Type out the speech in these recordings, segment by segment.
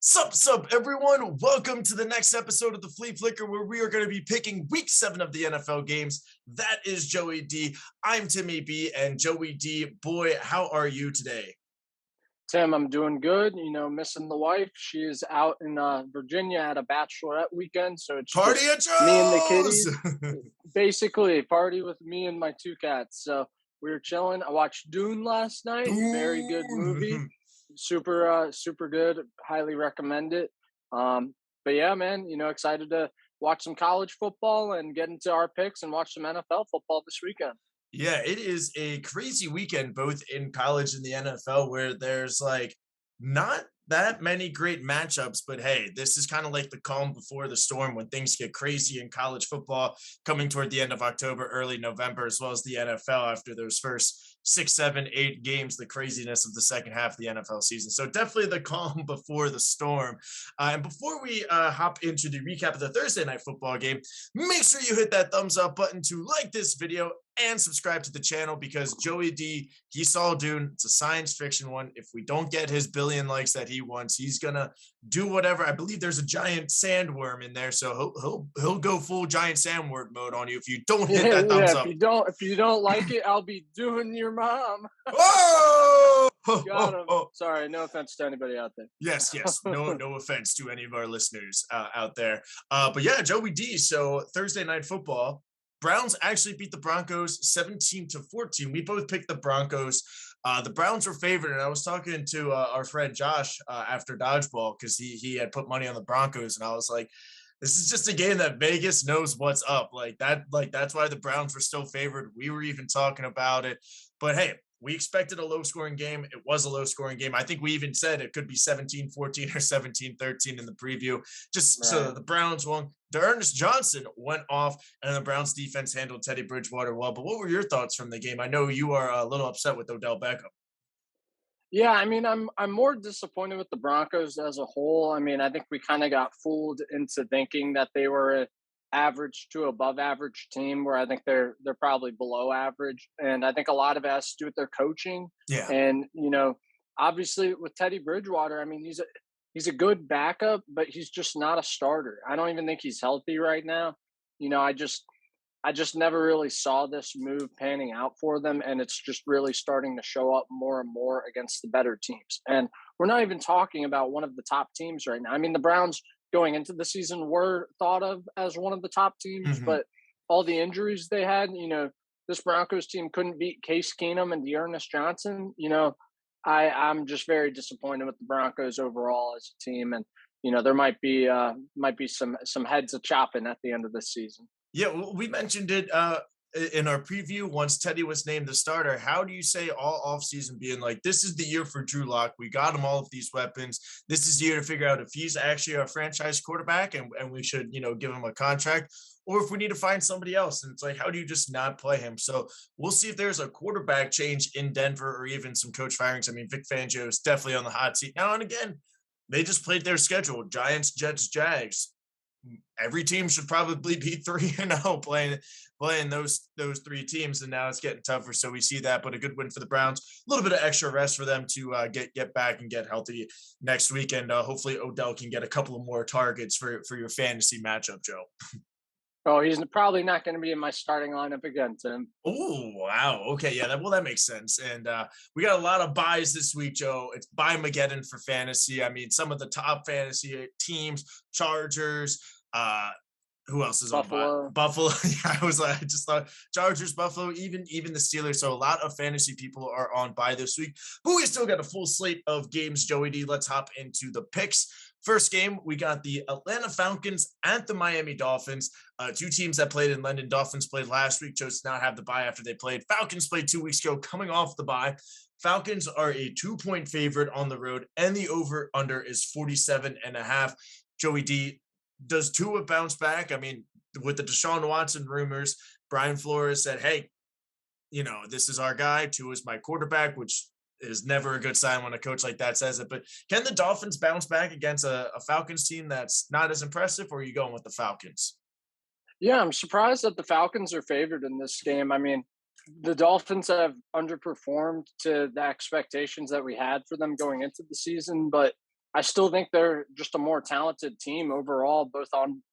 Sup, everyone. Welcome to the next episode of the Flea Flicker, where we are going to be picking week 7 of the NFL games. That is Joey D. I'm Timmy B. And Joey D, boy, how are you today? Tim, I'm doing good. Missing the wife. She is out in Virginia at a bachelorette weekend, so it's Party just at me and the Joe's! kitties. Basically, a party with me and my two cats. So we were chilling. I watched Dune last night. Very good movie. Boom! Super good. Highly recommend it. But yeah, man, excited to watch some college football and get into our picks and watch some NFL football this weekend. Yeah, it is a crazy weekend, both in college and the NFL, where there's like not that many great matchups. But hey, this is kind of like the calm before the storm when things get crazy in college football coming toward the end of October, early November, as well as the NFL after those first 6, 7, 8 games, the craziness of the second half of the NFL season. So definitely the calm before the storm. And before we hop into the recap of the Thursday night football game, make sure you hit that thumbs up button to like this video and subscribe to the channel because Joey D, he saw Dune. It's a science fiction one. If we don't get his billion likes that he wants, he's gonna do whatever. I believe there's a giant sandworm in there, so he'll go full giant sandworm mode on you if you don't hit Yeah, that thumbs yeah. up. If you don't like it, I'll be doing your mom. Whoa! Got him. Sorry, no offense to anybody out there. Yes. No offense to any of our listeners out there. But yeah, Joey D. So Thursday night football. Browns actually beat the Broncos 17-14. We both picked the Broncos. The Browns were favored, and I was talking to our friend Josh after dodgeball because he had put money on the Broncos, and I was like, "This is just a game that Vegas knows what's up. Like that, that's why the Browns were still favored. We were even talking about it, but hey." We expected a low-scoring game. It was a low-scoring game. I think we even said it could be 17-14 or 17-13 in the preview, just so Right. that the Browns won. D'Ernest Johnson went off, and the Browns defense handled Teddy Bridgewater well. But what were your thoughts from the game? I know you are a little upset with Odell Beckham. Yeah, I mean, I'm more disappointed with the Broncos as a whole. I mean, I think we kind of got fooled into thinking that they were a average to above average team, where I think they're probably below average, and I think a lot of it has to do with their coaching. Yeah. And obviously with Teddy Bridgewater, I mean, he's a good backup, but he's just not a starter. I don't even think he's healthy right now. You know, I just never really saw this move panning out for them, and it's just really starting to show up more and more against the better teams. And we're not even talking about one of the top teams right now. I mean, the Browns going into the season were thought of as one of the top teams, Hmm. but all the injuries they had, this Broncos team couldn't beat Case Keenum and Dearness Johnson. I'm just very disappointed with the Broncos overall as a team, and there might be some heads a chopping at the end of this season. Yeah, we mentioned it in our preview once Teddy was named the starter. How do you say all offseason being like, this is the year for Drew Lock. We got him all of these weapons. This is the year to figure out if he's actually our franchise quarterback and we should, give him a contract or if we need to find somebody else. And it's like, how do you just not play him? So we'll see if there's a quarterback change in Denver or even some coach firings. I mean, Vic Fangio is definitely on the hot seat now. And again, they just played their schedule: Giants, Jets, Jags. Every team should probably be 3-0 playing those three teams, and now it's getting tougher. So we see that, but a good win for the Browns. A little bit of extra rest for them to get back and get healthy next week, and hopefully Odell can get a couple of more targets for your fantasy matchup, Joe. Oh, he's probably not going to be in my starting lineup again, Tim. Oh, wow. Okay, yeah, that makes sense. And we got a lot of buys this week, Joe. It's buy Mageddon for fantasy. I mean, some of the top fantasy teams: Chargers. Who else is on buy? Buffalo. Buffalo. Yeah, I just thought Chargers, Buffalo, even the Steelers. So a lot of fantasy people are on buy this week. But we still got a full slate of games, Joey D. Let's hop into the picks. First game, we got the Atlanta Falcons at the Miami Dolphins. Two teams that played in London. Dolphins played last week, chose to not have the bye after they played. Falcons played 2 weeks ago, coming off the bye. Falcons are a 2-point favorite on the road, and the over-under is 47.5. Joey D, does Tua bounce back? I mean, with the Deshaun Watson rumors, Brian Flores said, hey, this is our guy. Tua's my quarterback, which is never a good sign when a coach like that says it. But can the Dolphins bounce back against a Falcons team that's not as impressive, or are you going with the Falcons? Yeah, I'm surprised that the Falcons are favored in this game. I mean, the Dolphins have underperformed to the expectations that we had for them going into the season, but I still think they're just a more talented team overall, both on,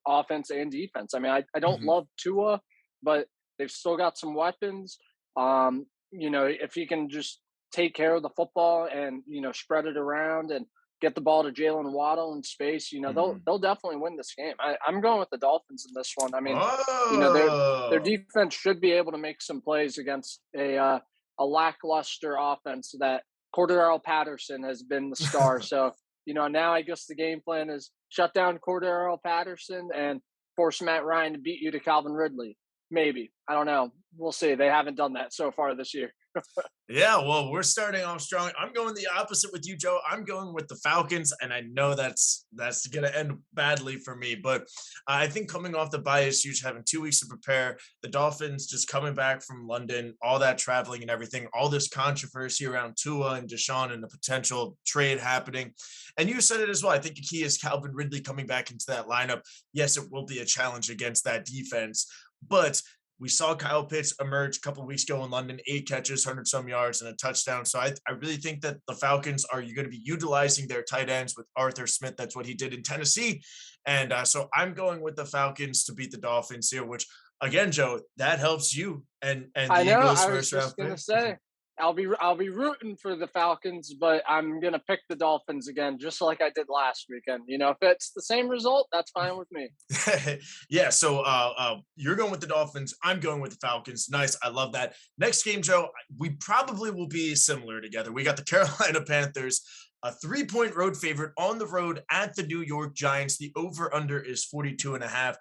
offense and defense. I mean, I don't Mhm. love Tua, but they've still got some weapons. If he can just take care of the football and, spread it around and get the ball to Jalen Waddle in space, they'll Mhm. they'll definitely win this game. I'm going with the Dolphins in this one. I mean, their Oh. defense should be able to make some plays against a lackluster offense that Cordero Patterson has been the star. So, now I guess the game plan is shut down Cordero Patterson and force Matt Ryan to beat you to Calvin Ridley. Maybe. I don't know. We'll see. They haven't done that so far this year. Yeah, well, we're starting off strong. I'm going the opposite with you, Joe. I'm going with the Falcons, and I know that's going to end badly for me. But I think coming off the bye is huge. Having 2 weeks to prepare, the Dolphins just coming back from London, all that traveling and everything, all this controversy around Tua and Deshaun and the potential trade happening. And you said it as well. I think the key is Calvin Ridley coming back into that lineup. Yes, it will be a challenge against that defense, but we saw Kyle Pitts emerge a couple of weeks ago in London, 8 catches, 100 some yards, and a touchdown. So I really think that the Falcons are going to be utilizing their tight ends with Arthur Smith. That's what he did in Tennessee. And so I'm going with the Falcons to beat the Dolphins here, which again, Joe, that helps you and the I know. Eagles I was first round just gonna pick. say I'll be rooting for the Falcons, but I'm gonna pick the Dolphins again, just like I did last weekend. If it's the same result, that's fine with me. Yeah, so you're going with the Dolphins. I'm going with the Falcons. Nice. I love that. Next game, Joe, we probably will be similar together. We got the Carolina Panthers, a 3-point road favorite on the road at the New York Giants. The over under is 42 and a half.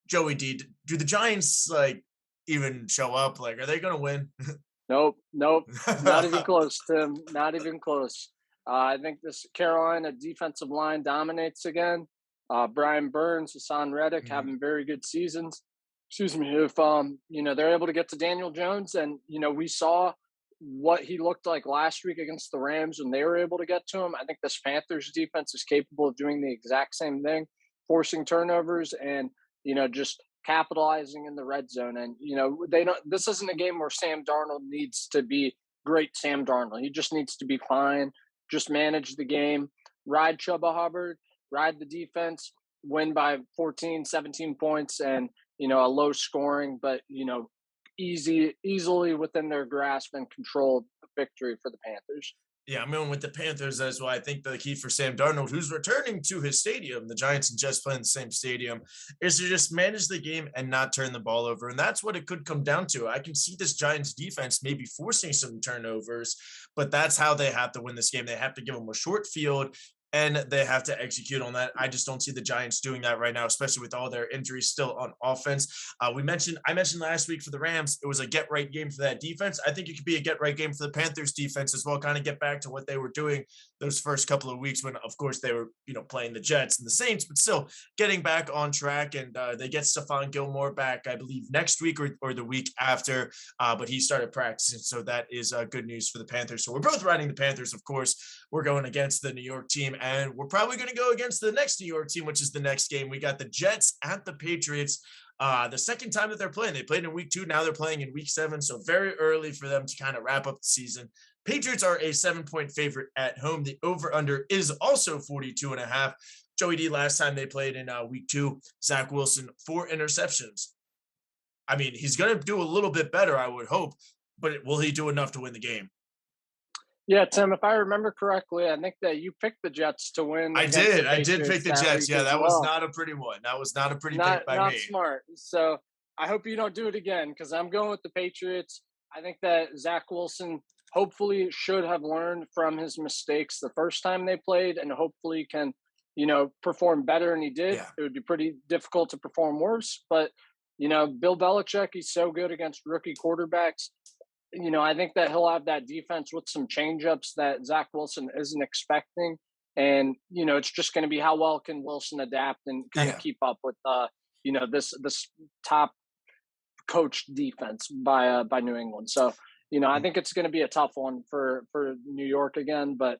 Joey D, do the Giants like even show up? Like, are they going to win? Nope, nope, not even close, Tim. Not even close. I think this Carolina defensive line dominates again. Brian Burns, Hassan Reddick Mhm. having very good seasons. Excuse me. If they're able to get to Daniel Jones, and we saw what he looked like last week against the Rams when they were able to get to him. I think this Panthers defense is capable of doing the exact same thing, forcing turnovers and just capitalizing in the red zone. And they don't. This isn't a game where Sam Darnold needs to be great. Sam Darnold, he just needs to be fine. Just manage the game, ride Chuba Hubbard, ride the defense, win by 14, 17 points, and a low scoring, but easily within their grasp and controlled victory for the Panthers. Yeah, I'm going with the Panthers as well. I think the key for Sam Darnold, who's returning to his stadium, the Giants and Jets play in the same stadium, is to just manage the game and not turn the ball over. And that's what it could come down to. I can see this Giants defense maybe forcing some turnovers, but that's how they have to win this game. They have to give them a short field and they have to execute on that. I just don't see the Giants doing that right now, especially with all their injuries still on offense. I mentioned last week for the Rams, it was a get right game for that defense. I think it could be a get right game for the Panthers defense as well. Kind of get back to what they were doing those first couple of weeks when, of course, they were playing the Jets and the Saints, but still getting back on track. And they get Stephon Gilmore back, I believe, next week or the week after. But he started practicing, so that is good news for the Panthers. So we're both riding the Panthers, of course. We're going against the New York team, and we're probably going to go against the next New York team, which is the next game. We got the Jets at the Patriots. The second time that they're playing, they played in week 2. Now they're playing in week 7. So very early for them to kind of wrap up the season. Patriots are a 7-point favorite at home. The over under is also 42 and a half. Joey D, last time they played in week 2, Zach Wilson, 4 interceptions. I mean, he's going to do a little bit better, I would hope, but will he do enough to win the game? Yeah, Tim, if I remember correctly, I think that you picked the Jets to win I against the did. I did pick Patriots the that Jets. week Yeah, as that was well. not a pretty one. That was not a pretty pick Not by not me. smart. So I hope you don't do it again because I'm going with the Patriots. I think that Zach Wilson hopefully should have learned from his mistakes the first time they played and hopefully can, perform better than he did. Yeah. It would be pretty difficult to perform worse. But, Bill Belichick, he's so good against rookie quarterbacks. I think that he'll have that defense with some changeups that Zach Wilson isn't expecting. And, it's just going to be how well can Wilson adapt and kind of Yeah. keep up with, this top coached defense by New England. So, I think it's going to be a tough one for New York again, but,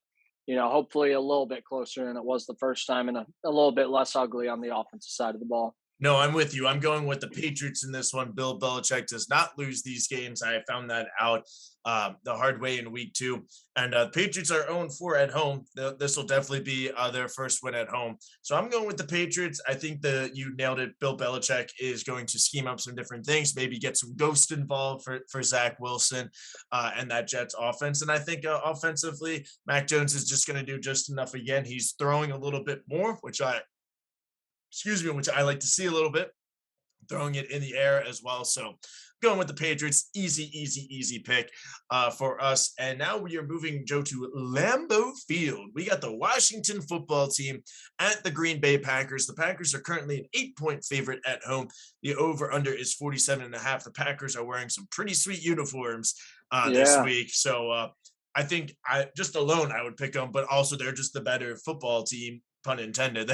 hopefully a little bit closer than it was the first time and a little bit less ugly on the offensive side of the ball. No, I'm with you. I'm going with the Patriots in this one. Bill Belichick does not lose these games. I found that out the hard way in week 2. And the Patriots are 0-4 at home. This will definitely be their first win at home. So I'm going with the Patriots. I think that you nailed it. Bill Belichick is going to scheme up some different things, maybe get some ghost involved for Zach Wilson and that Jets offense. And I think offensively, Mac Jones is just going to do just enough again. He's throwing a little bit more, which I like to see a little bit, throwing it in the air as well. So going with the Patriots, easy pick for us. And now we are moving, Joe, to Lambeau Field. We got the Washington football team at the Green Bay Packers. The Packers are currently an 8-point favorite at home. The over-under is 47.5. The Packers are wearing some pretty sweet uniforms this week. So I think I would pick them, but also they're just the better football team, pun intended,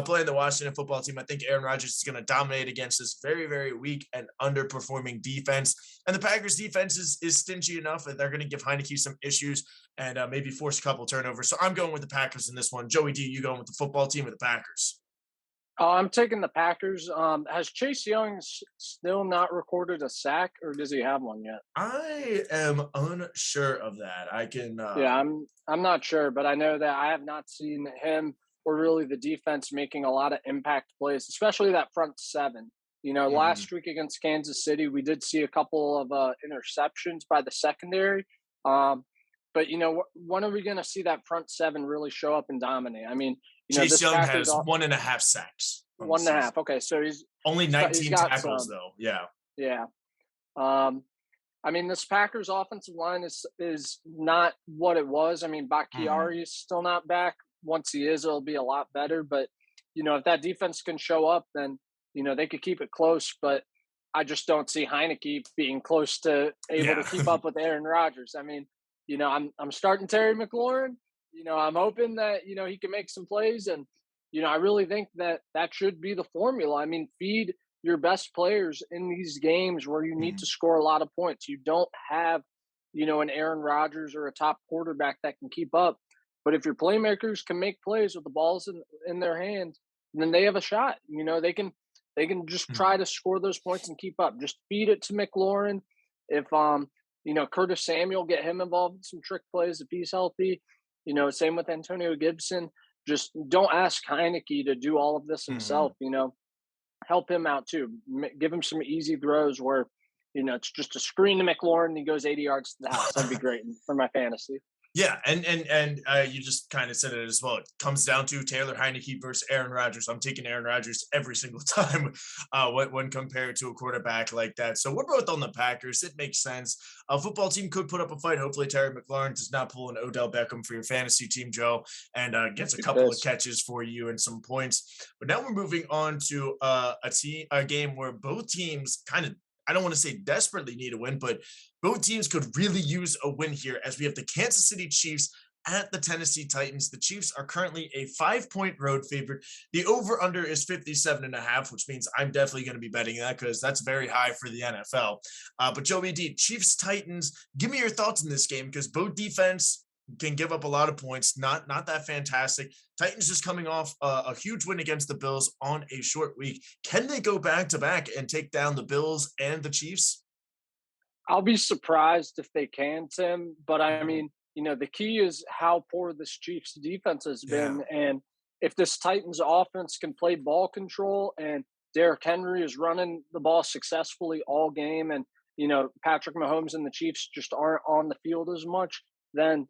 playing the Washington football team. I think Aaron Rodgers is going to dominate against this very, very weak and underperforming defense. And the Packers defense is stingy enough that they're going to give Heineke some issues and maybe force a couple turnovers. So I'm going with the Packers in this one. Joey D, you going with the football team or the Packers? I'm taking the Packers. Has Chase Young still not recorded a sack, or does he have one yet? I am unsure of that. I can. Yeah, I'm not sure, but I know that I have not seen him or really the defense making a lot of impact plays, especially that front seven. Last week against Kansas City, we did see a couple of interceptions by the secondary. But when are we going to see that front seven really show up and dominate? I mean, Chase Young has 1.5 sacks. 1.5. Okay, so he's only 19 tackles though. Yeah. Yeah. I mean, this Packers offensive line is not what it was. I mean, Bakhtiari is still not back. Once he is, it'll be a lot better. But if that defense can show up, then they could keep it close. But I just don't see Heineke being close to able to keep up with Aaron Rodgers. I mean, I'm starting Terry McLaurin. I'm hoping that he can make some plays, and I really think that should be the formula. I mean, feed your best players in these games where you need to score a lot of points. You don't have, an Aaron Rodgers or a top quarterback that can keep up. But if your playmakers can make plays with the balls in their hands, then they have a shot. They can just try to score those points and keep up. Just feed it to McLaurin. If Curtis Samuel, get him involved in some trick plays if he's healthy. Same with Antonio Gibson. Just don't ask Heineke to do all of this himself. Help him out too. Give him some easy throws where, it's just a screen to McLaurin and he goes 80 yards to the house. That'd be great for my fantasy. Yeah, and you just kind of said it as well. It comes down to Taylor Heineke versus Aaron Rodgers. I'm taking Aaron Rodgers every single time when compared to a quarterback like that. So we're both on the Packers. It makes sense. A football team could put up a fight. Hopefully Terry McLaurin does not pull an Odell Beckham for your fantasy team, Joe, and gets a couple of catches for you and some points. But now we're moving on to a game where both teams kind of, I don't want to say desperately need a win, but both teams could really use a win here as we have the Kansas City Chiefs at the Tennessee Titans. The Chiefs are currently a 5-point road favorite. The over-under is 57.5, which means I'm definitely going to be betting that because that's very high for the NFL. But Joey D, Chiefs Titans, give me your thoughts in this game because both defense can give up a lot of points, not that fantastic. Titans just coming off a huge win against the Bills on a short week. Can they go back-to-back and take down the Bills and the Chiefs? I'll be surprised if they can, Tim. But I mean, the key is how poor this Chiefs defense has been. Yeah. And if this Titans offense can play ball control and Derrick Henry is running the ball successfully all game and, Patrick Mahomes and the Chiefs just aren't on the field as much, then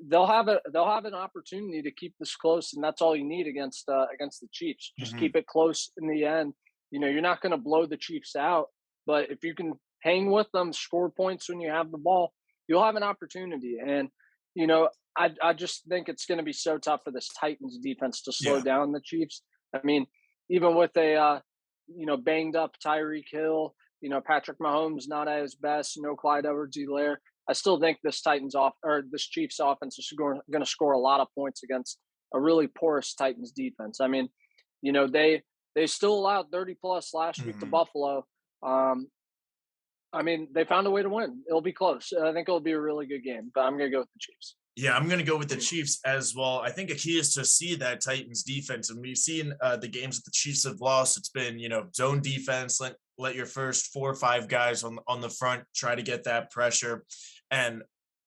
they'll have an opportunity to keep this close. And that's all you need against the Chiefs. Just keep it close in the end. You're not going to blow the Chiefs out, but if you can hang with them, score points when you have the ball, you'll have an opportunity. And, I just think it's going to be so tough for this Titans defense to slow down the Chiefs. I mean, even with a, banged up Tyreek Hill, Patrick Mahomes not at his best, no Clyde Edwards-Helaire, I still think this this Chiefs offense is going to score a lot of points against a really porous Titans defense. I mean, they still allowed 30+ last week to Buffalo. I mean, they found a way to win. It'll be close. I think it'll be a really good game, but I'm going to go with the Chiefs. Yeah, I'm going to go with the Chiefs as well. I think a key is to see that Titans defense. And we've seen the games that the Chiefs have lost. It's been, zone defense, let your first 4 or 5 guys on the front try to get that pressure. And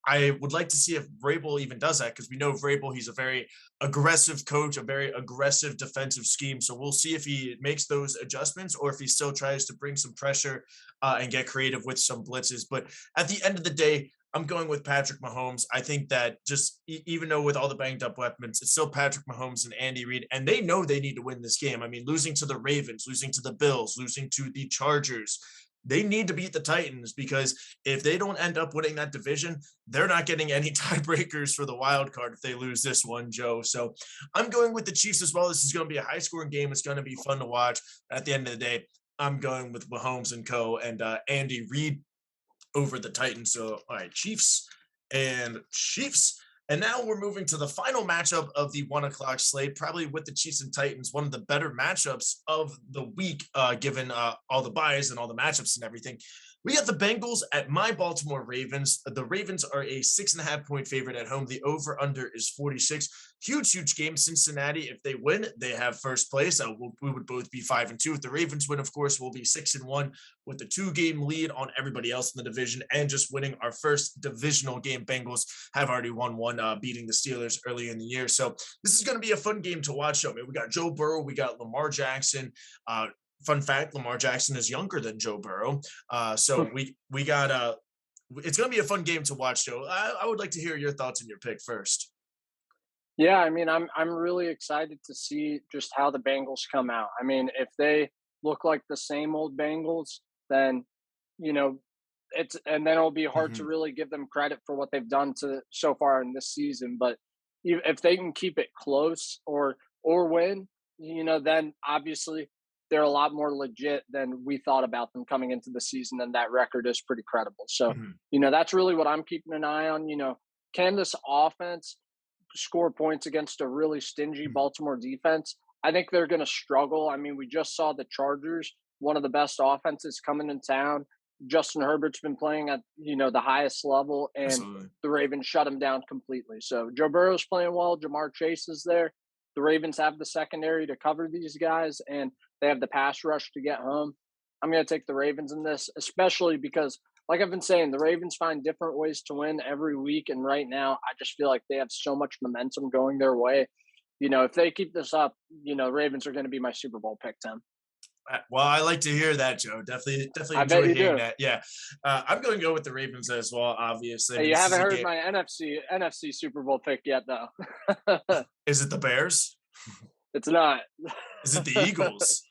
I would like to see if Vrabel even does that, because we know Vrabel, he's a very aggressive coach, a very aggressive defensive scheme. So we'll see if he makes those adjustments or if he still tries to bring some pressure and get creative with some blitzes. But at the end of the day, I'm going with Patrick Mahomes. I think that just even though with all the banged up weapons, it's still Patrick Mahomes and Andy Reid, and they know they need to win this game. I mean, losing to the Ravens, losing to the Bills, losing to the Chargers, they need to beat the Titans, because if they don't end up winning that division, they're not getting any tiebreakers for the wild card if they lose this one, Joe. So I'm going with the Chiefs as well. This is going to be a high scoring game. It's going to be fun to watch. At the end of the day, I'm going with Mahomes and co. and Andy Reid over the Titans. So, all right, Chiefs and Chiefs. And now we're moving to the final matchup of the 1 o'clock slate, probably with the Chiefs and Titans, one of the better matchups of the week, given all the buys and all the matchups and everything. We got the Bengals at my Baltimore Ravens. The Ravens are a 6.5-point favorite at home. The over-under is 46. Huge game. Cincinnati, if they win, they have first place. We would both be 5-2. If the Ravens win, of course, we'll be 6-1 with the 2-game lead on everybody else in the division, and just winning our first divisional game. Bengals have already won one, beating the Steelers early in the year. So this is going to be a fun game to watch. I mean, we got Joe Burrow, we got Lamar Jackson. Fun fact, Lamar Jackson is younger than Joe Burrow. So we got it's going to be a fun game to watch, Joe. I would like to hear your thoughts and your pick first. Yeah, I mean, I'm really excited to see just how the Bengals come out. I mean, if they look like the same old Bengals, then you know and then it'll be hard to Mhm. really give them credit for what they've done to so far in this season. But if they can keep it close or win, then obviously they're a lot more legit than we thought about them coming into the season, and that record is pretty credible. So, Mhm. that's really what I'm keeping an eye on. Can this offense score points against a really stingy Mhm. Baltimore defense? I think they're going to struggle. I mean, we just saw the Chargers, one of the best offenses coming in town. Justin Herbert's been playing at the highest level, and Absolutely. the Ravens shut him down completely. So Joe Burrow's playing well. Jamar Chase is there. The Ravens have the secondary to cover these guys, and they have the pass rush to get home. I'm going to take the Ravens in this, especially because, like I've been saying, the Ravens find different ways to win every week. And right now, I just feel like they have so much momentum going their way. If they keep this up, Ravens are going to be my Super Bowl pick, Tim. Well, I like to hear that, Joe. Definitely I bet enjoy you hearing do. that. Yeah, I'm going to go with the Ravens as well. Obviously, I Hey, mean, you this is haven't a heard game. my NFC Super Bowl pick yet, though. Is it the Bears? It's not. Is it the Eagles?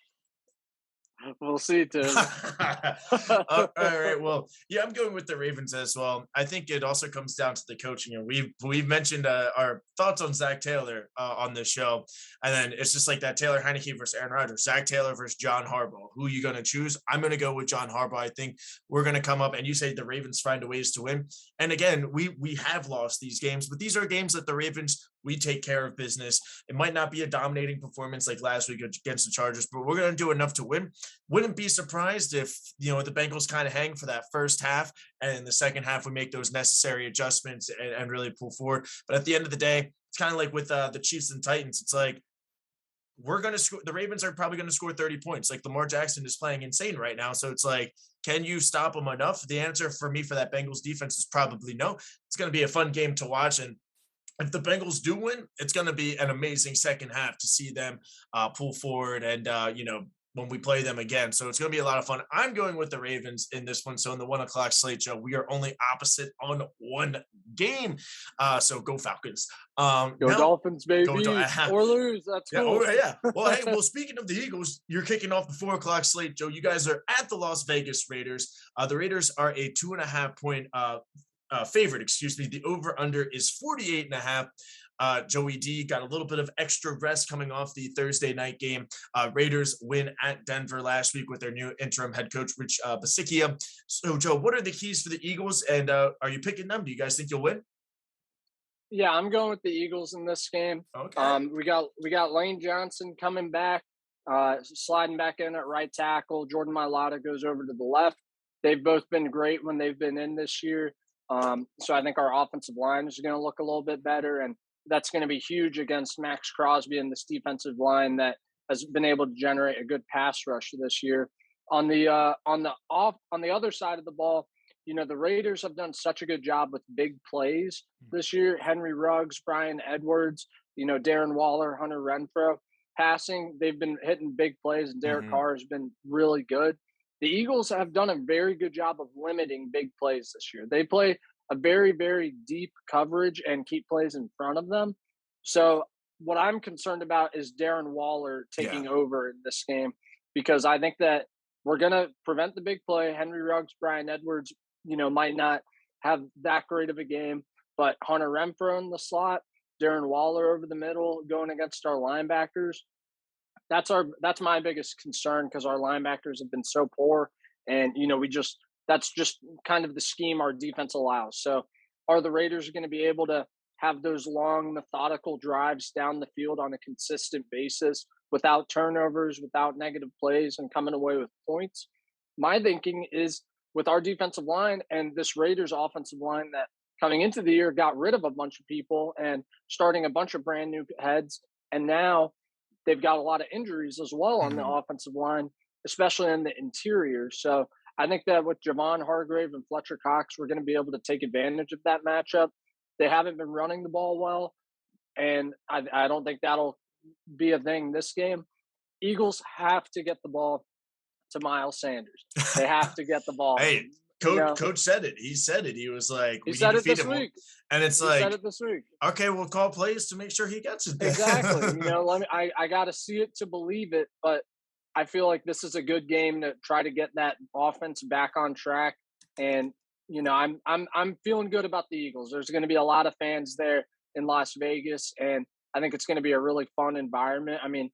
We'll see, Tim. All right. Well, yeah, I'm going with the Ravens as well. I think it also comes down to the coaching, and we've mentioned our thoughts on Zach Taylor on this show, and then it's just like that: Taylor Heineke versus Aaron Rodgers, Zach Taylor versus John Harbaugh. Who are you going to choose? I'm going to go with John Harbaugh. I think we're going to come up, and you say the Ravens find a ways to win. And again, we have lost these games, but these are games that the Ravens, we take care of business. It might not be a dominating performance like last week against the Chargers, but we're going to do enough to win. Wouldn't be surprised if the Bengals kind of hang for that first half, and in the second half we make those necessary adjustments and really pull forward. But at the end of the day, it's kind of like with the Chiefs and Titans. It's like we're going to score. The Ravens are probably going to score 30 points. Like Lamar Jackson is playing insane right now. So it's like, can you stop them enough? The answer for me for that Bengals defense is probably no. It's going to be a fun game to watch, and if the Bengals do win, it's going to be an amazing second half to see them pull forward and, when we play them again. So it's going to be a lot of fun. I'm going with the Ravens in this one. So in the 1 o'clock slate, Joe, we are only opposite on one game. So go Falcons. Go Now, Dolphins, go. baby. Or lose. That's Yeah. cool. Oh, yeah. Well, hey, speaking of the Eagles, you're kicking off the 4 o'clock slate, Joe. You guys are at the Las Vegas Raiders. The Raiders are a 2.5 point favorite, excuse me. The over under is 48.5. Joey D got a little bit of extra rest coming off the Thursday night game. Raiders win at Denver last week with their new interim head coach, Rich Bisaccia. So, Joe, what are the keys for the Eagles, and are you picking them? Do you guys think you'll win? Yeah, I'm going with the Eagles in this game. Okay. We got Lane Johnson coming back, sliding back in at right tackle. Jordan Mailata goes over to the left. They've both been great when they've been in this year. So I think our offensive line is going to look a little bit better, and that's going to be huge against Max Crosby and this defensive line that has been able to generate a good pass rush this year. On the other side of the ball, the Raiders have done such a good job with big plays this year. Henry Ruggs, Brian Edwards, Darren Waller, Hunter Renfro passing. They've been hitting big plays, and Derek Carr has been really good. The Eagles have done a very good job of limiting big plays this year. They play a very, very deep coverage and keep plays in front of them. So what I'm concerned about is Darren Waller taking over in this game, because I think that we're going to prevent the big play. Henry Ruggs, Brian Edwards, might not have that great of a game, but Hunter Renfro in the slot, Darren Waller over the middle going against our linebackers. That's my biggest concern, because our linebackers have been so poor, and that's just kind of the scheme our defense allows. So are the Raiders going to be able to have those long, methodical drives down the field on a consistent basis without turnovers, without negative plays, and coming away with points? My thinking is, with our defensive line and this Raiders offensive line that coming into the year got rid of a bunch of people and starting a bunch of brand new heads, and now they've got a lot of injuries as well on the offensive line, especially in the interior. So I think that with Javon Hargrave and Fletcher Cox, we're going to be able to take advantage of that matchup. They haven't been running the ball well, and I don't think that'll be a thing this game. Eagles have to get the ball to Miles Sanders. They have to get the ball. Hey, Coach said it. He said it. He was like, we need to feed him. And it's he said it this week. Okay, we'll call plays to make sure he gets it. Exactly. I got to see it to believe it, but I feel like this is a good game to try to get that offense back on track. And I'm feeling good about the Eagles. There's going to be a lot of fans there in Las Vegas, and I think it's going to be a really fun environment. I mean,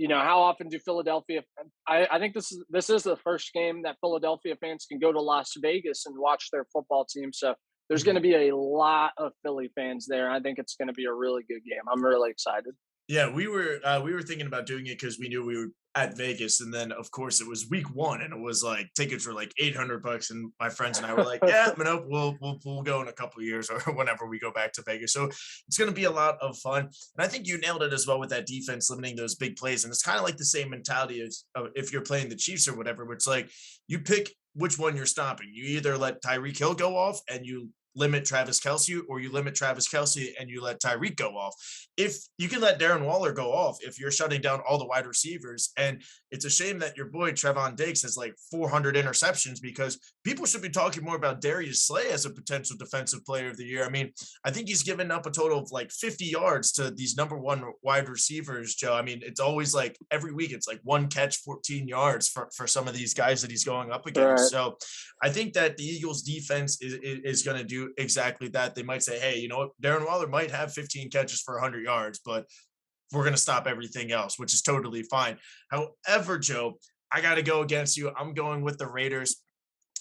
how often do Philadelphia? I think this is the first game that Philadelphia fans can go to Las Vegas and watch their football team. So there's going to be a lot of Philly fans there. I think it's going to be a really good game. I'm really excited. Yeah, we were thinking about doing it because we knew we were at Vegas, and then of course it was week 1, and it was like tickets were like $800, and my friends and I were like, yeah, we'll go in a couple of years or whenever we go back to Vegas. So it's going to be a lot of fun, and I think you nailed it as well with that defense limiting those big plays, and it's kind of like the same mentality as if you're playing the Chiefs or whatever, where it's like you pick which one you're stopping. You either let Tyreek Hill go off and you limit Travis Kelce, or you limit Travis Kelce and you let Tyreek go off. If you can let Darren Waller go off, if you're shutting down all the wide receivers, and it's a shame that your boy Trevon Diggs has like 400 interceptions, because people should be talking more about Darius Slay as a potential defensive player of the year. I mean, I think he's given up a total of like 50 yards to these number 1 wide receivers, Joe. I mean, it's always like every week it's like 1 catch, 14 yards for some of these guys that he's going up against. Right. So I think that the Eagles defense is going to do exactly that. They might say, hey, Darren Waller might have 15 catches for 100 yards, but we're going to stop everything else, which is totally fine. However, Joe, I got to go against you. I'm going with the Raiders.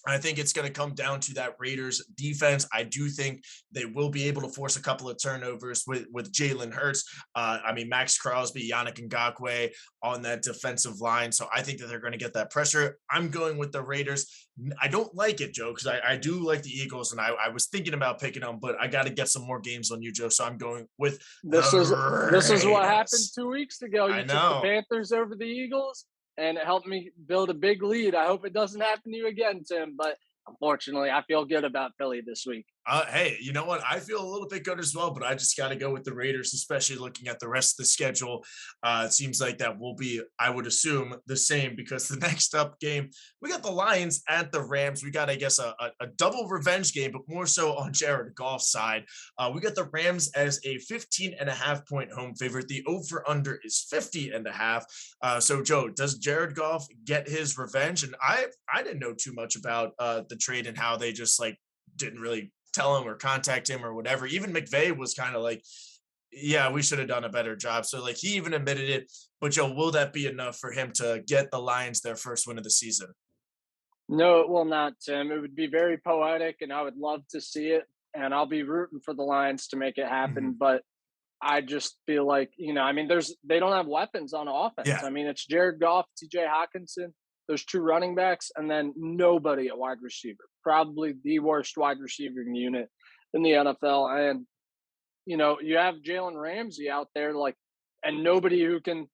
I think it's going to come down to that Raiders defense. I do think they will be able to force a couple of turnovers with Jalen Hurts. Max Crosby, Yannick Ngakoue on that defensive line. So I think that they're going to get that pressure. I'm going with the Raiders. I don't like it, Joe, because I do like the Eagles, and I was thinking about picking them, but I got to get some more games on you, Joe. So I'm going with this is what happened 2 weeks ago. You took the Panthers over the Eagles, and it helped me build a big lead. I hope it doesn't happen to you again, Tim, but unfortunately, I feel good about Philly this week. Hey, you know what? I feel a little bit good as well, but I just got to go with the Raiders, especially looking at the rest of the schedule. It seems like that will be, I would assume, the same, because the next up game, we got the Lions at the Rams. We got, I guess, a double revenge game, but more so on Jared Goff's side. We got the Rams as a 15.5-point home favorite. The over-under is 50.5. So, Joe, does Jared Goff get his revenge? And I didn't know too much about the trade and how they just didn't really tell him or contact him or whatever. Even McVay was kind of like, yeah, we should have done a better job. So he even admitted it. But Joe, will that be enough for him to get the Lions their first win of the season? No, it will not, Tim. It would be very poetic, and I would love to see it. And I'll be rooting for the Lions to make it happen. Mm-hmm. But I just feel like, they don't have weapons on offense. Yeah. It's Jared Goff, TJ Hawkinson, there's 2 running backs, and then nobody at wide receiver. probably the worst wide receiving unit in the NFL. And you have Jalen Ramsey out there, like, and nobody who can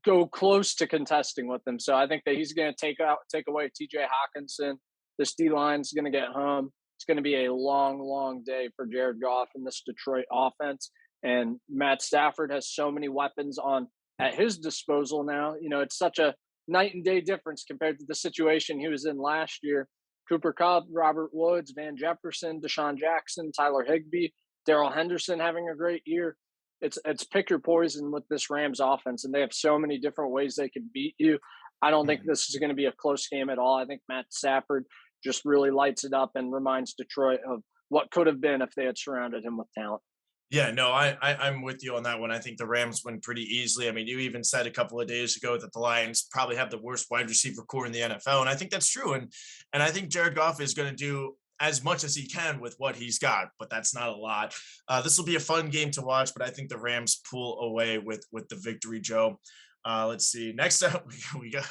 go close to contesting with him. So I think that he's going to take away T.J. Hawkinson. This D line's going to get home. It's going to be a long, long day for Jared Goff and this Detroit offense. And Matt Stafford has so many weapons on at his disposal now. It's such a night and day difference compared to the situation he was in last year. Cooper Kupp, Robert Woods, Van Jefferson, Deshaun Jackson, Tyler Higbee, Darrell Henderson having a great year. It's pick your poison with this Rams offense, and they have so many different ways they can beat you. I don't think this is going to be a close game at all. I think Matt Stafford just really lights it up and reminds Detroit of what could have been if they had surrounded him with talent. Yeah, no, I'm with you on that one. I think the Rams win pretty easily. I mean, you even said a couple of days ago that the Lions probably have the worst wide receiver core in the NFL, and I think that's true. And I think Jared Goff is going to do as much as he can with what he's got, but that's not a lot. This will be a fun game to watch, but I think the Rams pull away with the victory, Joe. Let's see. Next up, we got.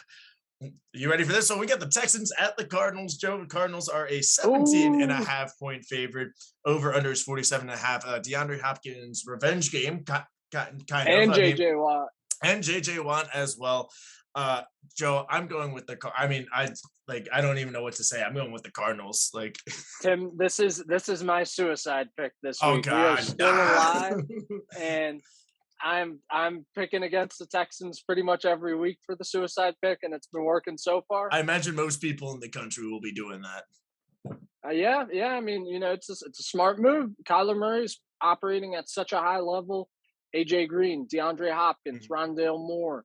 You ready for this? So we got the Texans at the Cardinals. Joe, the Cardinals are a 17.5 point favorite. Over under is 47.5. DeAndre Hopkins revenge game. Kind of. And J.J. Watt. And J.J. Watt as well. Joe, I'm going with I don't even know what to say. I'm going with the Cardinals. Like, Tim, this is my suicide pick this week. God. We are still alive, and I'm picking against the Texans pretty much every week for the suicide pick, and it's been working so far. I imagine most people in the country will be doing that. Yeah. I mean, it's a smart move. Kyler Murray's operating at such a high level. AJ Green, DeAndre Hopkins, Rondale Moore,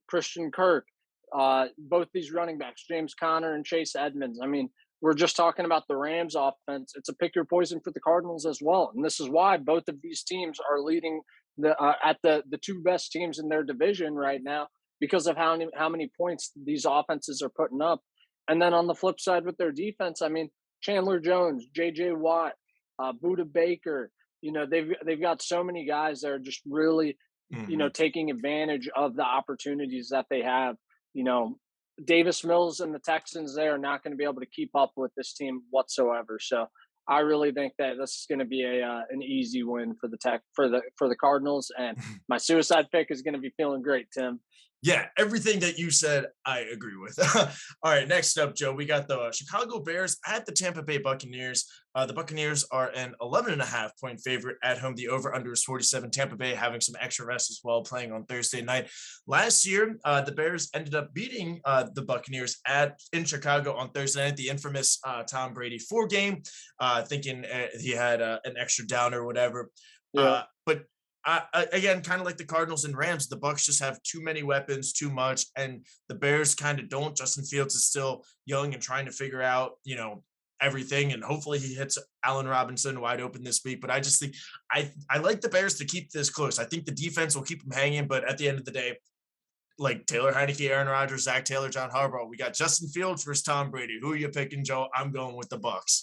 Christian Kirk, both these running backs, James Conner and Chase Edmonds. I mean, we're just talking about the Rams offense. It's a pick your poison for the Cardinals as well. And this is why both of these teams are leading the two best teams in their division right now because of how many points these offenses are putting up. And then on the flip side with their defense, I mean, Chandler Jones, J.J. Watt, Budda Baker, they've got so many guys that are just really, taking advantage of the opportunities that they have. Davis Mills and the Texans, they are not going to be able to keep up with this team whatsoever. So I really think that this is going to be an easy win for the Cardinals, and my suicide pick is going to be feeling great, Tim. Yeah, everything that you said, I agree with. All right, next up, Joe, we got the Chicago Bears at the Tampa Bay Buccaneers. The Buccaneers are an 11.5 point favorite at home. The over-under is 47. Tampa Bay having some extra rest as well, playing on Thursday night. Last year, the Bears ended up beating the Buccaneers in Chicago on Thursday night, the infamous Tom Brady 4 game, thinking he had an extra down or whatever. Yeah. But again, kind of like the Cardinals and Rams, the Bucs just have too many weapons, too much, and the Bears kind of don't. Justin Fields is still young and trying to figure out, everything, and hopefully he hits Allen Robinson wide open this week. But I just think I like the Bears to keep this close. I think the defense will keep them hanging, but at the end of the day, like Taylor Heineke, Aaron Rodgers, Zach Taylor, John Harbaugh, we got Justin Fields versus Tom Brady. Who are you picking, Joe? I'm going with the Bucs.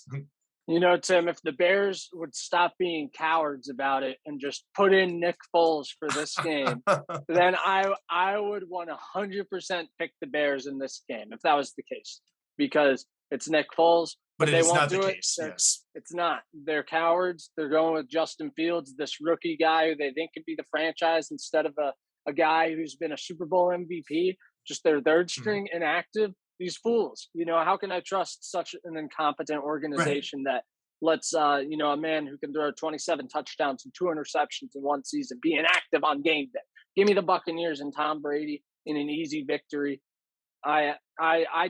Tim, if the Bears would stop being cowards about it and just put in Nick Foles for this game, then I would 100% pick the Bears in this game if that was the case, because it's Nick Foles. But they it's won't not do the it. case. Yes, it's not. They're cowards. They're going with Justin Fields, this rookie guy who they think could be the franchise instead of a guy who's been a Super Bowl MVP, just their third string inactive. These fools, how can I trust such an incompetent organization that lets, a man who can throw 27 touchdowns and 2 interceptions in one season be inactive on game day? Give me the Buccaneers and Tom Brady in an easy victory. I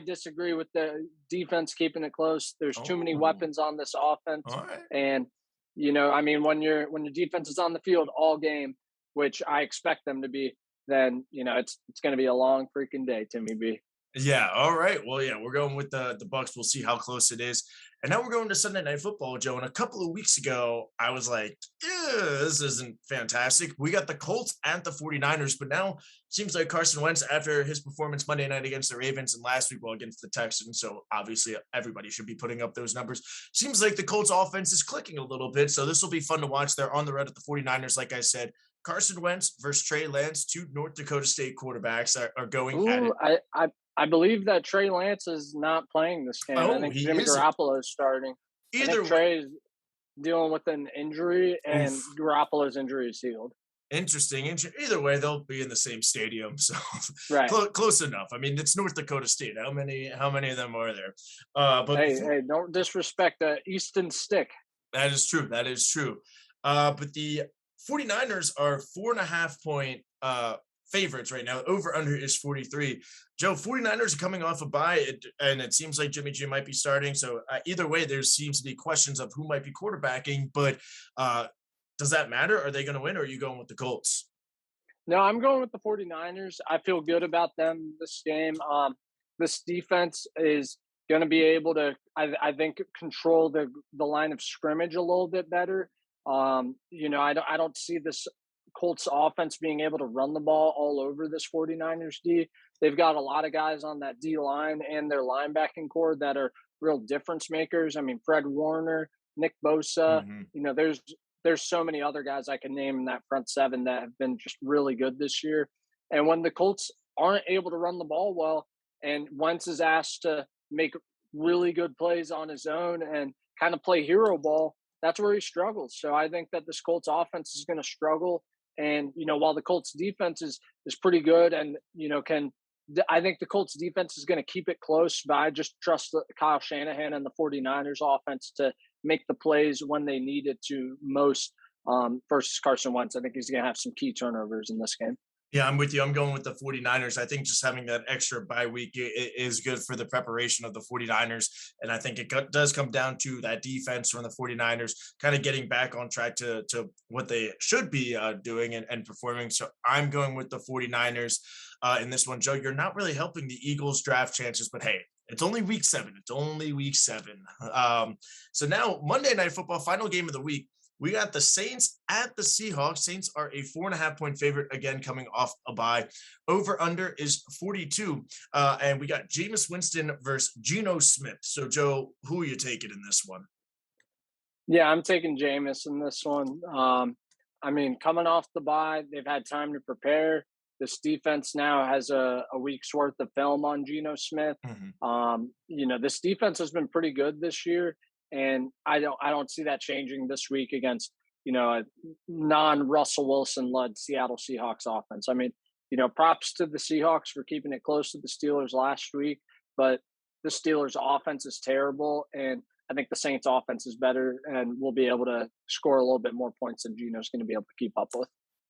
disagree with the defense keeping it close. There's too many weapons on this offense. Right. And, when your defense is on the field all game, which I expect them to be, then, it's going to be a long freaking day, Timmy B. Yeah. All right. Well, yeah, we're going with the Bucs. We'll see how close it is. And now we're going to Sunday Night Football, Joe. And a couple of weeks ago, I was like, this isn't fantastic. We got the Colts and the 49ers, but now it seems like Carson Wentz, after his performance Monday night against the Ravens and last week, against the Texans, so obviously everybody should be putting up those numbers. Seems like the Colts offense is clicking a little bit, so this will be fun to watch. They're on the road at the 49ers, like I said. Carson Wentz versus Trey Lance, 2 North Dakota State quarterbacks are going at it. I believe that Trey Lance is not playing this game. I Oh, think he Jimmy isn't. Garoppolo is starting. I think Either way, Trey is dealing with an injury, and oof. Garoppolo's injury is healed. Interesting. Either way, they'll be in the same stadium, so Right. close enough. I mean, it's North Dakota State. How many of them are there? But Hey, before hey, don't disrespect the Easton Stick. that is true. That is true. But the 49ers are 4.5 point favorites right now. Over under is 43. Joe, 49ers are coming off a bye, and it seems like Jimmy G might be starting. So either way, there seems to be questions of who might be quarterbacking. But does that matter? Are they going to win, or are you going with the Colts? No, I'm going with the 49ers. I feel good about them this game. This defense is going to be able to, I think, control the line of scrimmage a little bit better. I don't see this Colts offense being able to run the ball all over this 49ers D. They've got a lot of guys on that D line and their linebacking core that are real difference makers. I mean, Fred Warner, Nick Bosa, Mm-hmm. there's so many other guys I can name in that front seven that have been just really good this year. And when the Colts aren't able to run the ball well, and Wentz is asked to make really good plays on his own and kind of play hero ball, that's where he struggles. So I think that this Colts offense is going to struggle. And while the Colts defense is pretty good, and I think the Colts defense is going to keep it close, but I just trust Kyle Shanahan and the 49ers offense to make the plays when they need it to most, versus Carson Wentz. I think he's going to have some key turnovers in this game. Yeah, I'm with you. I'm going with the 49ers. I think just having that extra bye week is good for the preparation of the 49ers. And I think it does come down to that defense from the 49ers kind of getting back on track to what they should be doing and performing. So I'm going with the 49ers in this one. Joe, you're not really helping the Eagles draft chances, but hey, it's only week 7. It's only week 7. So now Monday Night Football, final game of the week. We got the Saints at the Seahawks. Saints are a 4.5 point favorite, again, coming off a bye. Over under is 42. And we got Jameis Winston versus Geno Smith. So, Joe, who are you taking in this one? Yeah, I'm taking Jameis in this one. I mean, coming off the bye, they've had time to prepare. This defense now has a week's worth of film on Geno Smith. Mhm. This defense has been pretty good this year, and I don't see that changing this week against a non-Russell Wilson led Seattle Seahawks offense. I mean, props to the Seahawks for keeping it close to the Steelers last week, but the Steelers offense is terrible, and I think the Saints offense is better, and we'll be able to score a little bit more points than Geno's going to be able to keep up with.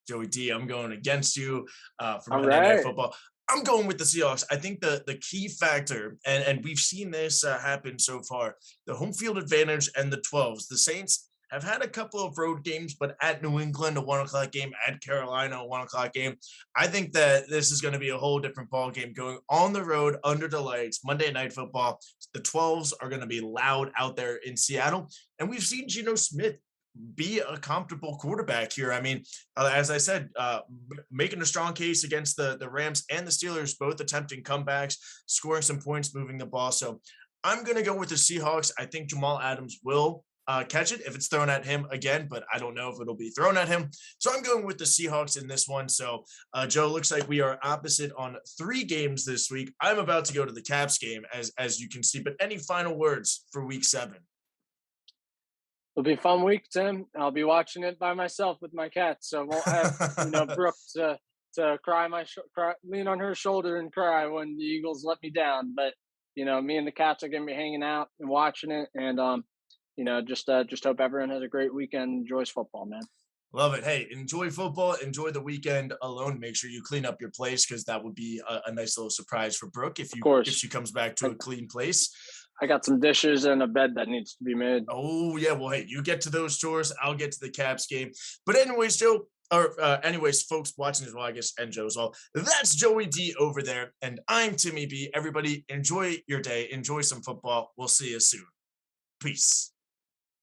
Joey D, I'm going against you for All Monday Night right. Football. I'm going with the Seahawks. I think the key factor, and we've seen this happen so far, the home field advantage and the 12s. The Saints have had a couple of road games, but at New England, a 1 o'clock game, at Carolina, a 1 o'clock game. I think that this is going to be a whole different ball game going on the road under the lights, Monday Night Football. The 12s are going to be loud out there in Seattle, and we've seen Geno Smith be a comfortable quarterback here. I mean, as I said, making a strong case against the Rams and the Steelers, both attempting comebacks, scoring some points, moving the ball. So I'm going to go with the Seahawks. I think Jamal Adams will catch it if it's thrown at him again, but I don't know if it'll be thrown at him. So I'm going with the Seahawks in this one. So Joe, looks like we are opposite on 3 games this week. I'm about to go to the Caps game, as you can see, but any final words for week 7? It'll be a fun week, Tim. I'll be watching it by myself with my cats, so I won't have Brooke to lean on her shoulder and cry when the Eagles let me down. But me and the cats are gonna be hanging out and watching it, and just hope everyone has a great weekend, enjoys football, man. Love it. Hey, enjoy football. Enjoy the weekend alone. Make sure you clean up your place, because that would be a nice little surprise for Brooke Of if course, she comes back to I, a clean place. I got some dishes and a bed that needs to be made. Oh yeah. Well, hey, you get to those chores. I'll get to the Caps game. But anyways, Joe. Or anyways, folks watching as well, I guess, and Joe's all. That's Joey D over there, and I'm Timmy B. Everybody, enjoy your day. Enjoy some football. We'll see you soon. Peace.